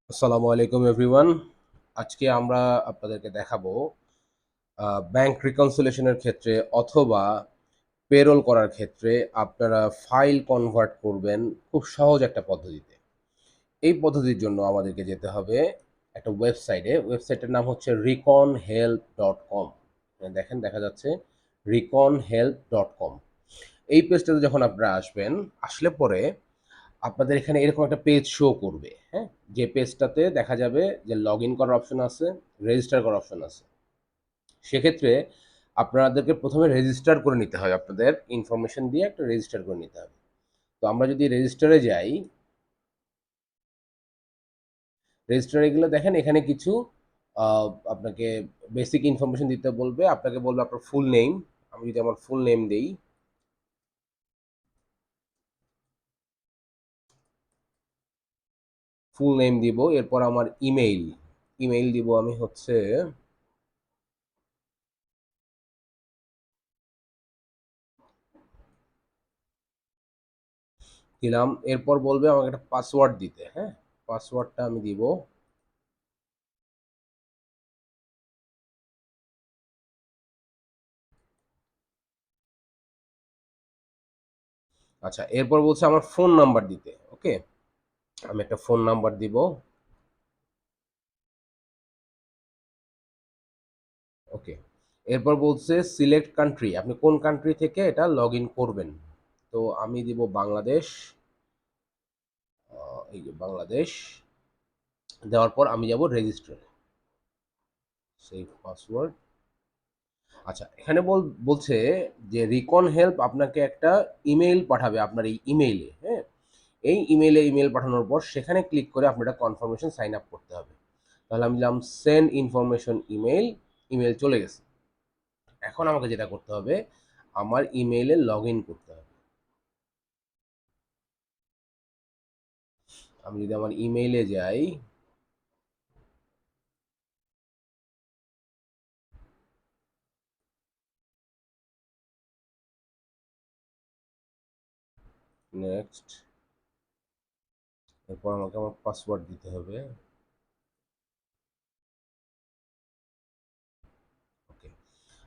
আসসালামু আলাইকুম এভরিওয়ান। আজকে আমরা আপনাদেরকে দেখাবো ব্যাংক রিকনসিলিয়েশনের ক্ষেত্রে অথবা পেরোল করার ক্ষেত্রে আপনারা ফাইল কনভার্ট করবেন খুব সহজ একটা পদ্ধতিতে। এই পদ্ধতির জন্য আমাদেরকে যেতে হবে একটা ওয়েবসাইটে। ওয়েবসাইটের নাম হচ্ছে reconhelp.com। দেখেন দেখা যাচ্ছে reconhelp.com। এই পেজটাতে যখন আপনারা আসবেন, আসলে পরে আপনাদের এখানে এরকম একটা পেজ শো করবে, হ্যাঁ? যে পেজটাতে দেখা যাবে যে লগইন করার অপশন আছে, রেজিস্টার করার অপশন আছে। সেক্ষেত্রে আপনাদেরকে ১ম এ রেজিস্টার করে নিতে হয়। আপনাদের ইনফরমেশন দিয়ে একটা রেজিস্টার করে নিতে হবে। তো আমরা যদি রেজিস্টারে যাই, রেজিস্টারে গেলে দেখেন এখানে কিছু আ আপনাকে বেসিক ইনফরমেশন দিতে বলবে। আপনাকে বলবে আপনার ফুল নেম। আমি যদি আমার ফুল নেম দেই, ফুল নেম দিব। এরপর আমার ইমেইল, ইমেইল দিব আমি হচ্ছে দিলাম। এরপর বলবে আমাকে একটা পাসওয়ার্ড দিতে, হ্যাঁ? পাসওয়ার্ডটা আমি দিব। আচ্ছা, এরপর বলছে আমার ফোন নাম্বার দিতে। ওকে? আমি একটা ফোন নাম্বার দিব। ওকে। এরপর বলছে সিলেক্ট কান্ট্রি। আপনি কোন কান্ট্রি থেকে এটা লগইন করবেন। তো আমি দিব বাংলাদেশ। এই যে বাংলাদেশ। দেওয়ার পর আমি যাব রেজিস্টার। Save password. আচ্ছা, এখানে বলছে যে রিকন হেল্প আপনাকে একটা ইমেইল পাঠাবে আপনার এই ইমেইলে, হ্যাঁ? এই ইমেইলে ইমেইল পাঠানোর পর সেখানে ক্লিক করে আপনার একটা কনফার্মেশন সাইন আপ করতে হবে। তাহলে আমি দিলাম সেন্ড ইনফরমেশন ইমেইল, ইমেইল চলে গেছে। এখন আমাকে যেটা করতে হবে, আমার ইমেইলে লগ ইন করতে হবে। আমি যদি আমার ইমেইলে যাই, নেক্সট, এরপর আমাকে আমার পাসওয়ার্ড দিতে হবে। ওকে,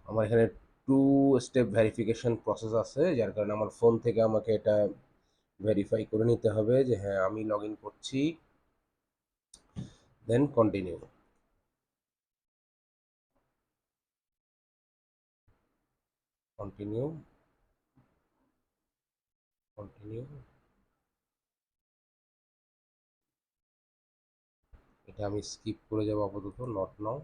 আমার এখানে টু স্টেপ ভেরিফিকেশন প্রসেস আছে, যার কারণে আমার ফোন থেকে আমাকে এটা ভেরিফাই করে নিতে হবে যে হ্যাঁ আমি লগ ইন করছি। Then continue. কন্টিনিউ। কন্টিনিউ। এটা আমি স্কিপ করে যাবো আপাতত, নট নাও।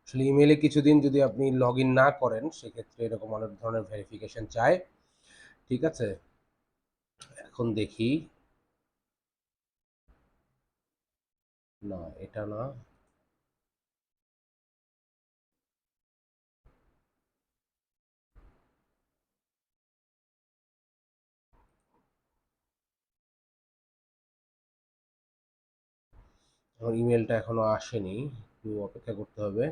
আসলে ইমেইলে কিছুদিন যদি আপনি লগ ইন না করেন সেক্ষেত্রে এরকম অনেক ধরনের ভেরিফিকেশন চায়। ঠিক আছে, এখন দেখি। না, এটা না। আমার ইমেলটা এখনো আসেনি, একটু অপেক্ষা করতে হবে।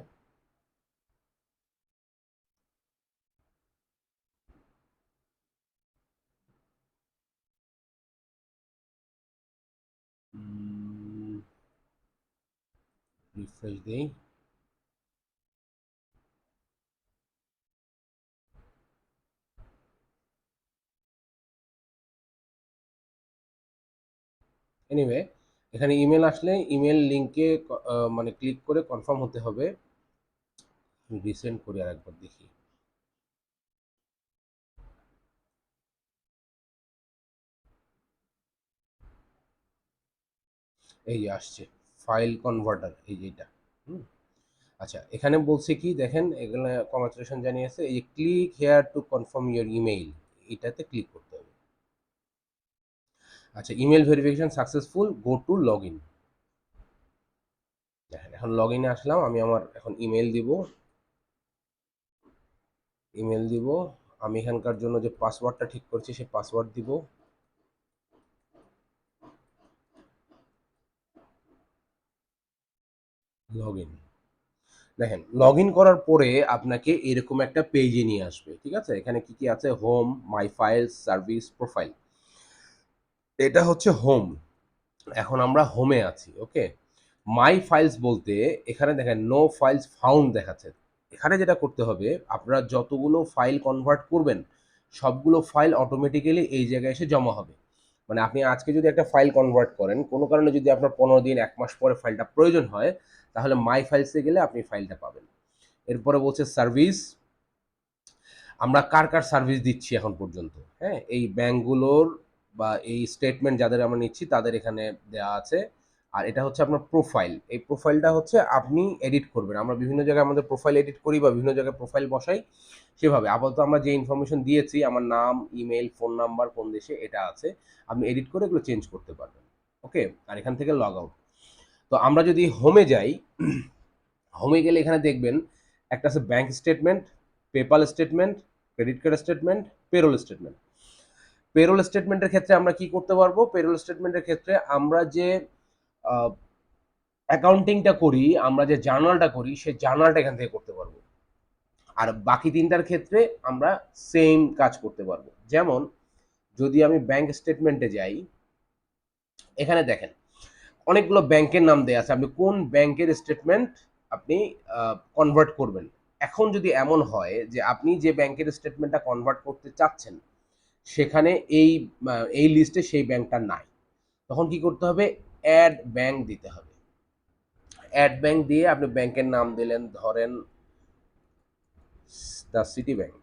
রিফ্রেশ দেই। এনিওয়ে, এখানে ইমেল আসলে ইমেল লিঙ্কে মানে ক্লিক করে কনফার্ম হতে হবে। আমি রিসেন্ড করি আরেকবার দেখি। এই যে আসছে ফাইল কনভার্টার, এই যে এটা। হুম। আচ্ছা, এখানে বলছে কি দেখেন, এখানে কংগ্রাচুলেশন জানিয়েছে, এই যে click here to confirm your email, এটাতে ক্লিক করতে হবে। আচ্ছা, email verification successful, go to log in. দেখেন এখন লগ ইনে আসলাম, আমি আমার এখন ইমেল দিব। ইমেল দিব। আমি এখানকার জন্য যে পাসওয়ার্ডটা ঠিক করছি সেই পাসওয়ার্ড দিব। Log in. দেখেন লগ ইন করার পরে আপনাকে এরকম একটা পেজে নিয়ে আসবে। ঠিক আছে, এখানে কি কি আছে, হোম, মাই ফাইলস, সার্ভিস, প্রোফাইল। এটা হচ্ছে হোম। এখন আমরা হোমে আছি, ওকে। মাই ফাইলস বলতে এখানে দেখেন নো ফাইলস ফাউন্ড দেখাচ্ছে। এখানে যেটা করতে হবে, আপনারা যতগুলো ফাইল কনভার্ট করবেন সবগুলো ফাইল অটোমেটিক্যালি এই জায়গায় এসে জমা হবে। মানে আপনি আজকে যদি একটা ফাইল কনভার্ট করেন, কোনো কারণে যদি আপনার 15 দিন 1 মাস পরে ফাইলটা প্রয়োজন হয়, তাহলে মাই ফাইলসে গেলে আপনি ফাইলটা পাবেন। এরপরে বলছে সার্ভিস, আমরা কার কার সার্ভিস দিচ্ছি এখন পর্যন্ত, হ্যাঁ, এই ব্যাংকগুলোর বা এই স্টেটমেন্ট যাদের আমরা নিচ্ছি তাদের এখানে দেওয়া আছে। আর এটা হচ্ছে আপনার প্রোফাইল, এই প্রোফাইলটা হচ্ছে আপনি এডিট করবেন। আমরা বিভিন্ন জায়গায় আমাদের প্রোফাইল এডিট করি বা বিভিন্ন জায়গায় প্রোফাইল বসাই, সেভাবে আপাতত আমরা যে ইনফরমেশন দিয়েছি, আমার নাম, ইমেল, ফোন নাম্বার, কোন দেশে, এটা আছে। আপনি এডিট করে এগুলো চেঞ্জ করতে পারবেন, ওকে। আর এখান থেকে লগ আউট। তো আমরা যদি হোমে যাই, হোমে গেলে এখানে দেখবেন একটা আছে bank statement, PayPal statement, credit card statement, payroll statement. Payroll স্টেটমেন্টের ক্ষেত্রে আমরা কি করতে পারবো? পেরোল স্টেটমেন্টের ক্ষেত্রে আমরা যে অ্যাকাউন্টিংটা করি, আমরা যে জার্নালটা করি, সেই জার্নালটা এখান থেকে করতে পারবো। আর বাকি তিনটার ক্ষেত্রে আমরা সেম কাজ করতে পারবো। যেমন যদি আমি ব্যাংক স্টেটমেন্টে যাই, এখানে দেখেন অনেকগুলো ব্যাংকের নাম দেয়া আছে। আপনি কোন ব্যাংকের স্টেটমেন্ট আপনি কনভার্ট করবেন। এখন যদি এমন হয় যে আপনি যে ব্যাংকের স্টেটমেন্টটা কনভার্ট করতে চাচ্ছেন, সেখানে এই লিস্টে সেই ব্যাংকটা নাই, তখন কি করতে হবে? অ্যাড ব্যাংক দিতে হবে। অ্যাড ব্যাংক দিয়ে আপনি ব্যাংকের নাম দিলেন, ধরেন the city bank,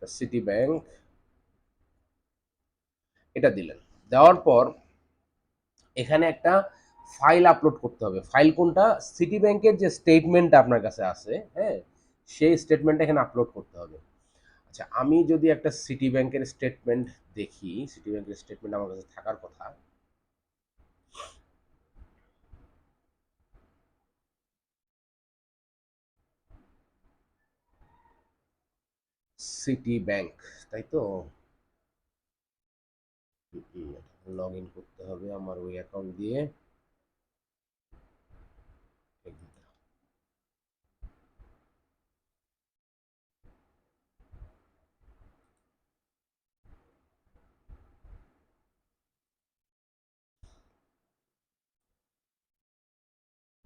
the city bank, এটা দিলেন। দেওয়ার পর এখানে একটা ফাইল আপলোড করতে হবে। ফাইল কোনটা? সিটি ব্যাংকের যে স্টেটমেন্টটা আপনার কাছে আছে, হ্যাঁ, সেই স্টেটমেন্টটা এখানে আপলোড করতে হবে। আচ্ছা, আমি যদি একটা সিটি ব্যাংকের স্টেটমেন্ট দেখি, সিটি ব্যাংকের স্টেটমেন্ট আমার কাছে থাকার কথা। সিটি ব্যাংক, তাই তো। লগ ইন করতে হবে আমার ওই অ্যাকাউন্ট দিয়ে।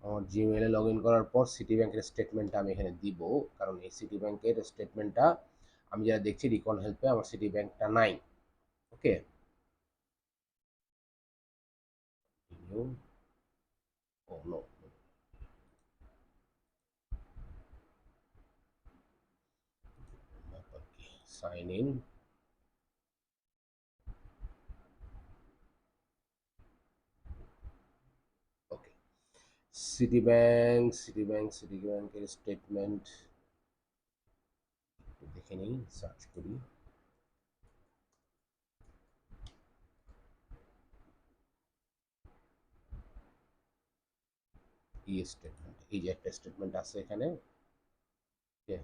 আমার জিমেইলে লগ ইন করার পর সিটি ব্যাংকের স্টেটমেন্টটা আমি এখানে দিব, কারণ এই সিটি ব্যাংকের স্টেটমেন্টটা আমি যা দেখছি রিকন হেল্পে আমার সিটি ব্যাংকটা নাই, okay. Oh no, sign in, okay. Citi bank, Citi bank, Citi ব্যাংকের স্টেটমেন্ট দেখে নিই, সার্চ করি। ই স্টেটমেন্ট, এই যে একটা স্টেটমেন্ট আছে এখানে, okay?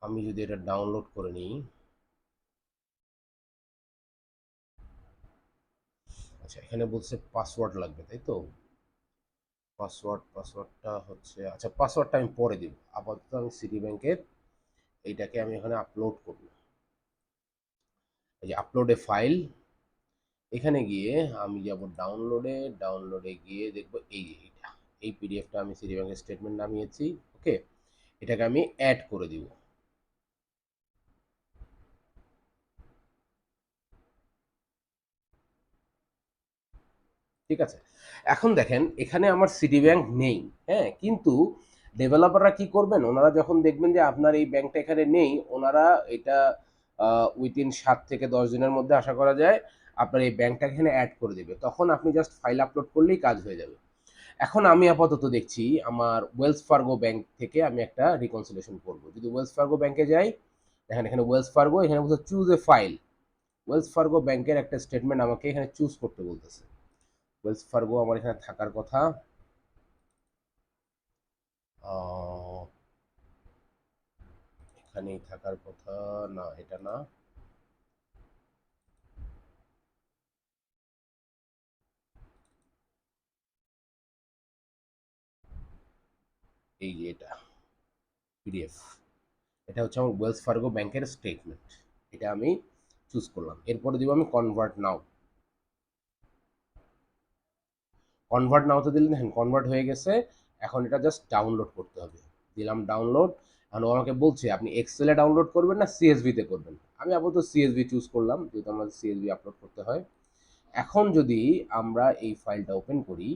আমি যদি এটা ডাউনলোড করে নিই, আচ্ছা এখানে বলছে পাসওয়ার্ড লাগবে, তাই তো। পাসওয়ার্ডটা হচ্ছে, আচ্ছা পাসওয়ার্ডটা আমি পরে দিব, আপাতত আমি সিটি ব্যাংকের এইটাকে আমি এখানে আপলোড করব। এই যে আপলোডে ফাইল, এখানে গিয়ে আমি যাব ডাউনলোডে, ডাউনলোডে গিয়ে দেখব এই যে এইটা, এই পিডিএফটা আমি সিটি ব্যাংকের স্টেটমেন্ট নামিয়েছি, ওকে। এটাকে আমি অ্যাড করে দিব, ঠিক আছে। এখন দেখেন এখানে আমার সিটি ব্যাংক নেই, হ্যাঁ, কিন্তু ডেভেলপাররা কি করবেন, ওনারা যখন দেখবেন যে আপনার এই ব্যাংকটা এখানে নেই, ওনারা এটা উইদিন 7 থেকে 10 দিনের মধ্যে আশা করা যায় আপনার এই ব্যাংকটা এখানে অ্যাড করে দেবে। তখন আপনি জাস্ট ফাইল আপলোড করলেই কাজ হয়ে যাবে। এখন আমি আপাতত দেখছি আমার ওয়েলস ফার্গো ব্যাংক থেকে আমি একটা রিকনসিলেশন করব। যদি ওয়েলস ফার্গো ব্যাংকে যাই, দেখেন এখানে ওয়েলস ফার্গো, এখানে বলছে choose a file. Wells Fargo ব্যাংকের একটা স্টেটমেন্ট আমাকে এখানে চুজ করতে বলতেছে। ওয়েলস ফার্গো আমার এখানে থাকার কথা। আহ, এখানেই থাকার কথা, না এটা না, এই যে এটা পিডিএফ, এটা হচ্ছে আমার ওয়েলস ফার্গো ব্যাংকের স্টেটমেন্ট। এটা আমি চুজ করলাম। এরপরে দিব আমি কনভার্ট নাও। কনভার্ট নাওতে দিলে দেখেন কনভার্ট হয়ে গেছে। এখন এটা জাস্ট ডাউনলোড করতে হবে। দিলাম ডাউনলোড। এখন ও আমাকে বলছে আপনি এক্সেলে ডাউনলোড করবেন না সিএসভি তে করবেন। আমি আপাতত সিএসভি চুজ করলাম যেহেতু আমাদের সিএসভি আপলোড করতে হয়। এখন যদি আমরা এই ফাইলটা ওপেন করি,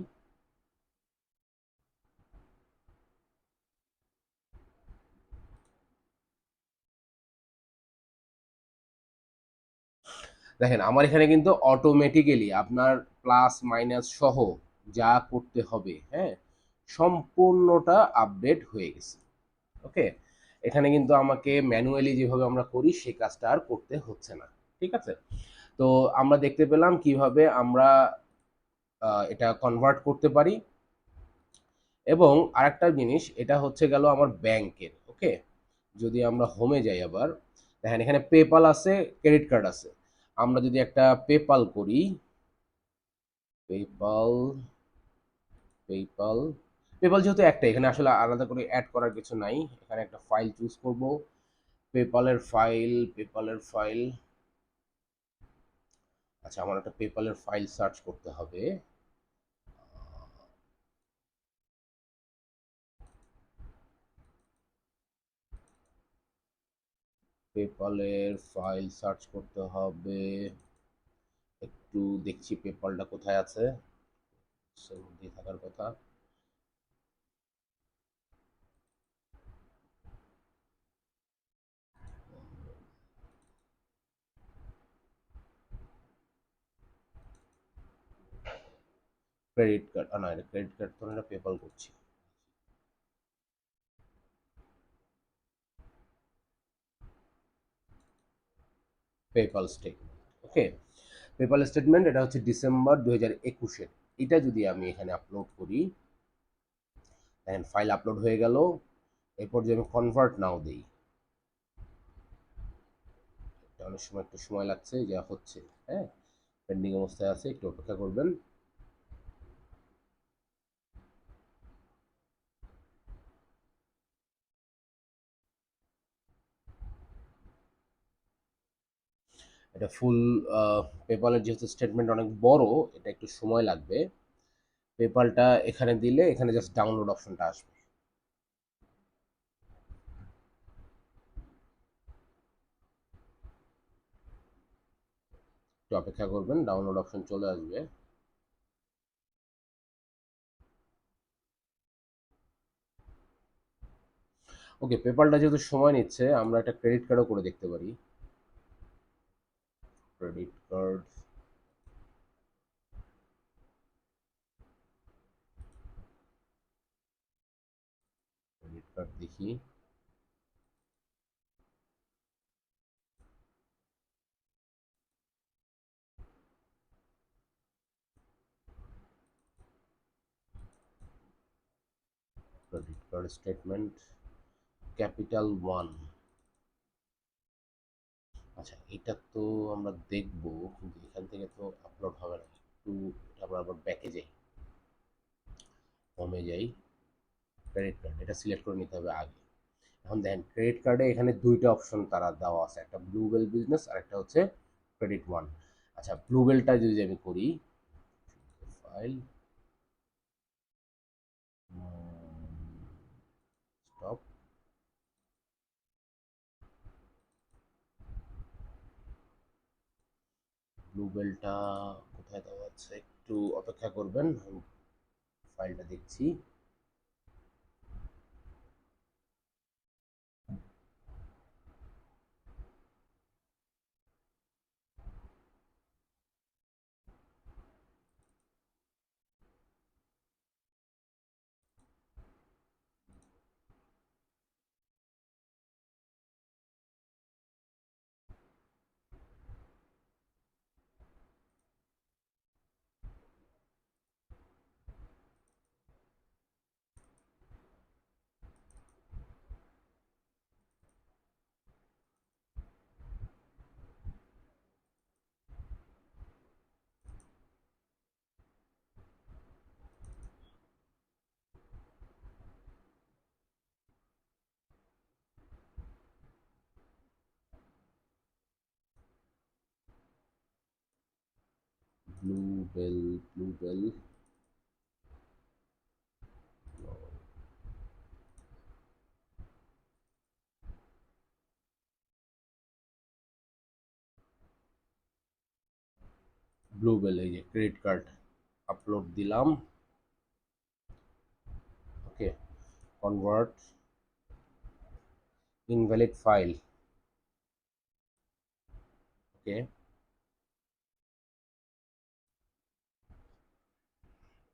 দেখেন আমার এখানে কিন্তু অটোমেটিক্যালি আপনার প্লাস মাইনাস সহ যা করতে হবে, হ্যাঁ, সম্পূর্ণটা আপডেট হয়ে গেছে। ওকে, এখানে কিন্তু আমাকে ম্যানুয়ালি যেভাবে আমরা করি সেই কাজটা আর করতে হচ্ছে না। ঠিক আছে, তো আমরা দেখতে পেলাম কিভাবে আমরা এটা কনভার্ট করতে পারি। এবং আরেকটা জিনিস, এটা হচ্ছে গেল আমার ব্যাংকের। ওকে, যদি আমরা হোমে যাই আবার, দেখেন এখানে পেপাল আছে, ক্রেডিট কার্ড আছে। আমরা যদি একটা পেপাল করি, পেপাল, পেপাল, পেপাল যেহেতু একটা, এখানে আসলে আলাদা করে অ্যাড করার কিছু নাই। এখানে একটা ফাইল চুজ করব, পেপালের ফাইল, পেপালের ফাইল। আচ্ছা, আমার একটা পেপালের ফাইল সার্চ করতে হবে। পেপালের ফাইল সার্চ করতে হবে, একটু দেখছি পেপালটা কোথায় আছে, এর মধ্যেই থাকার কথা। ক্রেডিট কার্ড, না এটা ক্রেডিট কার্ড তো না, পেপাল করছি। PayPal statement. Okay, PayPal statement, এটা হচ্ছে ডিসেম্বর 2021-এর। এটা যদি আমি এখানে আপলোড করি, দেখেন ফাইল আপলোড হয়ে গেল। এরপর যদি আমি কনভার্ট নাও দিই, এটা অনেক সময় একটু সময় লাগছে, যা হচ্ছে, হ্যাঁ, পেন্ডিং অবস্থায় আছে, একটু অপেক্ষা করবেন। এটা ফুল পেপালের যেহেতু স্টেটমেন্ট অনেক বড়, এটা একটু সময় লাগবে। পেপালটা এখানে দিলে এখানে জাস্ট ডাউনলোড অপশনটা আসবে। একটু অপেক্ষা করবেন, ডাউনলোড অপশন চলে আসবে। ওকে, পেপালটা যেহেতু সময় নিচ্ছে, আমরা একটা ক্রেডিট কার্ডও করে দেখতে পারি। ক্রেডিট কার্ড, ক্রেডিট কার্ড দেখি। Credit card statement, capital one. আচ্ছা, এটা তো আমরা দেখবো, কিন্তু এখান থেকে তো আপলোড হবে না। একটু এটা আমরা আবার ব্যাকে যাই, হোমে যাই, ক্রেডিট কার্ড এটা সিলেক্ট করে নিতে হবে আগে। এখন দেখেন ক্রেডিট কার্ডে এখানে দুইটা অপশন তারা দেওয়া আছে, একটা ব্লুবেল বিজনেস আর একটা হচ্ছে ক্রেডিট ওয়ান। আচ্ছা, ব্লুবেলটা যদি আমি করি, ফাইল, স্টপ, ব্লুবেলটা কোথায় দেওয়া আছে, একটু অপেক্ষা করবেন, আমি ফাইলটা দেখছি। ব্লুবেল, ব্লুবেল, ব্লুবেল, এই যে ক্রেডিট কার্ড আপলোড দিলাম। ওকে, কনভার্ট, ইনভ্যালিড ফাইল। ওকে,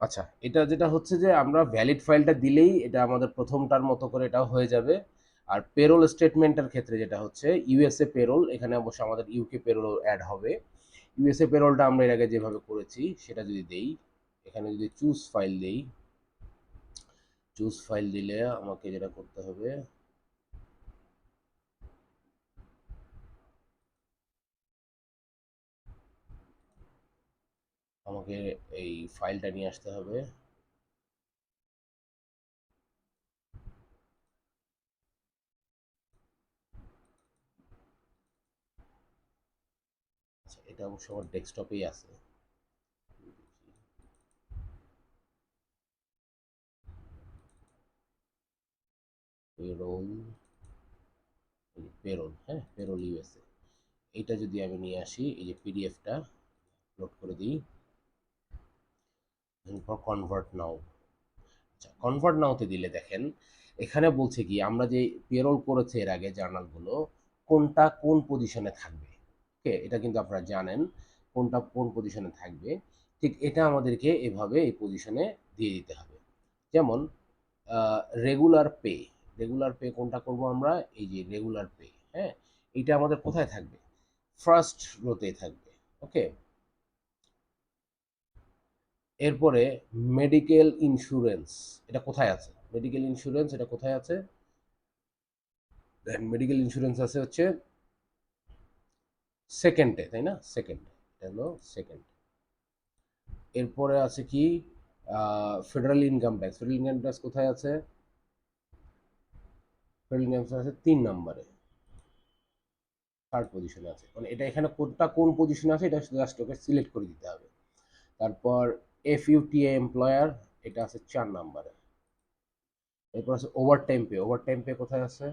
আচ্ছা, এটা যেটা হচ্ছে যে আমরা ভ্যালিড ফাইলটা দিলেই এটা আমাদের প্রথমটার মতো করে এটাও হয়ে যাবে। আর পেরোল স্টেটমেন্টের ক্ষেত্রে যেটা হচ্ছে ইউএসএ পেরোল, এখানে অবশ্য আমাদের ইউকে পেরোল অ্যাড হবে। ইউএসএ পেরোলটা আমরা এর আগে যেভাবে করেছি সেটা যদি দেই, এখানে যদি চুজ ফাইল দেই, চুজ ফাইল দিলে আমাকে যেটা করতে হবে, আমাকে এই ফাইলটা নিয়ে আসতে হবে। আচ্ছা, এটা অবশ্য আমার ডেস্কটপেই আছে। পেরোল, পেরোল, হ্যাঁ, পেরোল ইউএসএ, এইটা যদি আমি নিয়ে আসি, এই যে পিডিএফটা আপলোড করে দিই, এরপর কনভার্ট নাও। আচ্ছা, কনভার্ট নাওতে দিলে দেখেন এখানে বলছে কি আমরা যে পেরোল করেছে এর আগে জার্নালগুলো কোনটা কোন পজিশনে থাকবে। ওকে, এটা কিন্তু আপনারা জানেন কোনটা কোন পজিশনে থাকবে। ঠিক এটা আমাদেরকে এভাবে এই পজিশনে দিয়ে দিতে হবে। যেমন রেগুলার পে, রেগুলার পে কোনটা করব আমরা, এই যে রেগুলার পে, হ্যাঁ, এটা আমাদের কোথায় থাকবে, ফার্স্ট রোতে থাকবে। ওকে, এরপরে মেডিকেল ইন্স্যুরেন্স, এটা কোথায় আছে, মেডিকেল ইন্স্যুরেন্স এটা কোথায় আছে, মেডিকেল ইন্স্যুরেন্স আছে হচ্ছে সেকেন্ডে, তাই না, সেকেন্ড, এটা হলো সেকেন্ড। এরপরে আছে কি federal income tax, federal income tax কোথায় আছে, ফেডারেল ইনকাম ট্যাক্স আছে 3 নম্বরে, থার্ড পজিশনে আছে। মানে এটা এখানে কোনটা কোন পজিশনে আছে এটা জাস্ট ওকে সিলেক্ট করে দিতে হবে। তারপর এফইউটিএ এমপ্লয়ার, এটা আছে 4 নম্বরে। এরপর আছে ওভারটাইম পে, ওভারটাইম পে কোথায় আছে,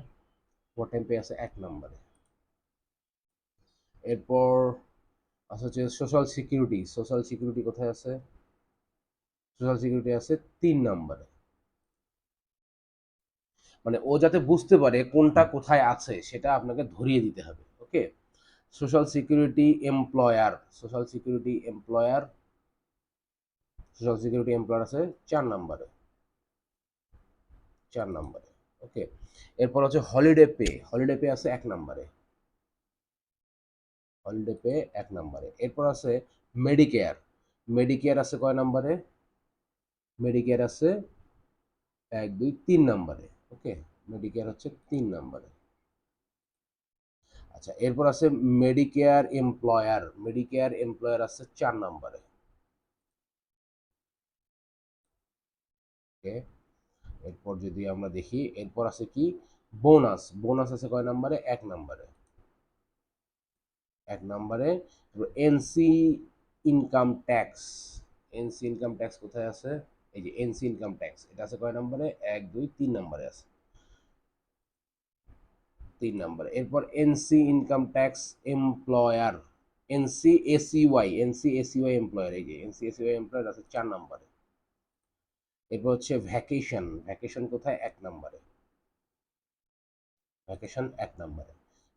ওভারটাইম পে আছে 1 নম্বরে। এরপর আছে হচ্ছে সোশ্যাল সিকিউরিটি, সোশ্যাল সিকিউরিটি কোথায় আছে, সোশ্যাল সিকিউরিটি আছে 3 নম্বরে। মানে ও যাতে বুঝতে পারে কোনটা কোথায় আছে সেটা আপনাকে ধরিয়ে দিতে হবে। Okay, social security employer, social security employer, social security employer আছে 4 নম্বরে, 4 নম্বরে। ওকে, এরপর হচ্ছে হলিডে পে, হলিডে পে আছে 1 নম্বরে, হলিডে পে 1 নম্বরে। এরপর আছে মেডিকেয়ার, মেডিকেয়ার আছে কয় নম্বরে, মেডিকেয়ার আছে 1 2 3 নম্বরে। ওকে, মেডিকেয়ার হচ্ছে 3 নম্বরে। আচ্ছা, এরপর আছে মেডিকেয়ার এমপ্লয়ার, মেডিকেয়ার এমপ্লয়ার আছে 4 নম্বরে। ওকে, এরপর যদি আমরা দেখি এরপর আছে কি বোনাস, বোনাস আছে কয় নম্বরে, 1 নম্বরে, 1 নম্বরে। NC income tax, NC income tax কোথায় আছে, এই যে এনসি ইনকাম ট্যাক্স, এটা আছে কয় নম্বরে, 1 2 3 নম্বরে আছে, 3 নম্বরে। এরপর NC income tax employer, NC SUI, NC SUI employer, এই যে এনসি এসইউআই এমপ্লয়ার আছে 4 নম্বরে। এরপর হচ্ছে ভ্যাকেশন, ভ্যাকেশন কোথায়, 1 নম্বরে, ভ্যাকেশন 1 নম্বরে।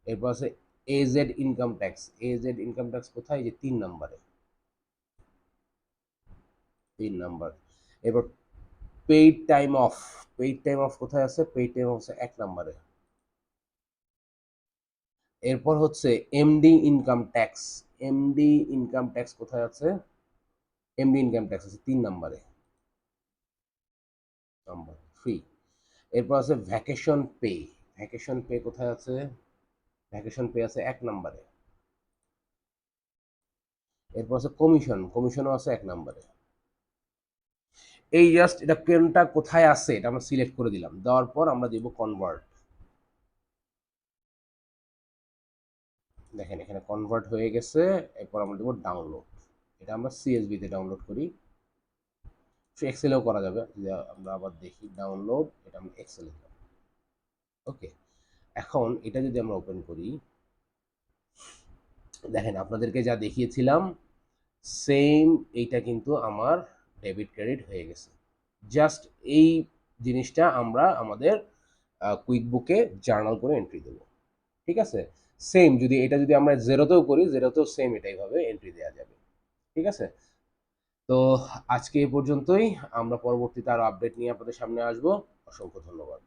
এরপর আছে AZ income tax, AZ income tax কোথায়, যে 3 নম্বরে, 3 নম্বর। এরপর paid time off, paid time off কোথায় আছে, পেইড টাইম অফ আছে 1 নম্বরে। এরপর হচ্ছে MD income tax, MD income tax কোথায় আছে, এমডি ইনকাম ট্যাক্স আছে 3 নম্বরে, নম্বর 3। এরপর আছে ভ্যাকেশন পে, ভ্যাকেশন পে কোথায় আছে, ভ্যাকেশন পে আছে 1 নম্বরে। এরপর আছে কমিশন, কমিশনও আছে 1 নম্বরে। এই জাস্ট এটা কোনটা কোথায় আছে এটা আমরা সিলেক্ট করে দিলাম, দেওয়ার পর আমরা দিব কনভার্ট। দেখেন এখানে কনভার্ট হয়ে গেছে। এরপর আমরা দেবো ডাউনলোড, এটা আমরা সিএসভিতে ডাউনলোড করি, এক্সেলেও করা যাবে। যদি আমরা আবার দেখি ডাউনলোড, এটা আমরা এক্সেলে দিলাম। ওকে, এখন এটা যদি আমরা ওপেন করি, দেখেন আপনাদেরকে যা দেখিয়েছিলাম সেম এইটা কিন্তু আমার ডেবিট ক্রেডিট হয়ে গেছে। জাস্ট এই জিনিসটা আমরা আমাদের কুইক বুকে জার্নাল করে এন্ট্রি দেবো। ঠিক আছে, সেম যদি এটা যদি আমরা জেরোতেও করি, জেরোতেও সেম এটাই ভাবে এন্ট্রি দেওয়া যাবে। ঠিক আছে, তো আজকে এই পর্যন্তই। আমরা পরবর্তীতে আরো আপডেট নিয়ে আপনাদের সামনে আসবো। অসংখ্য ধন্যবাদ।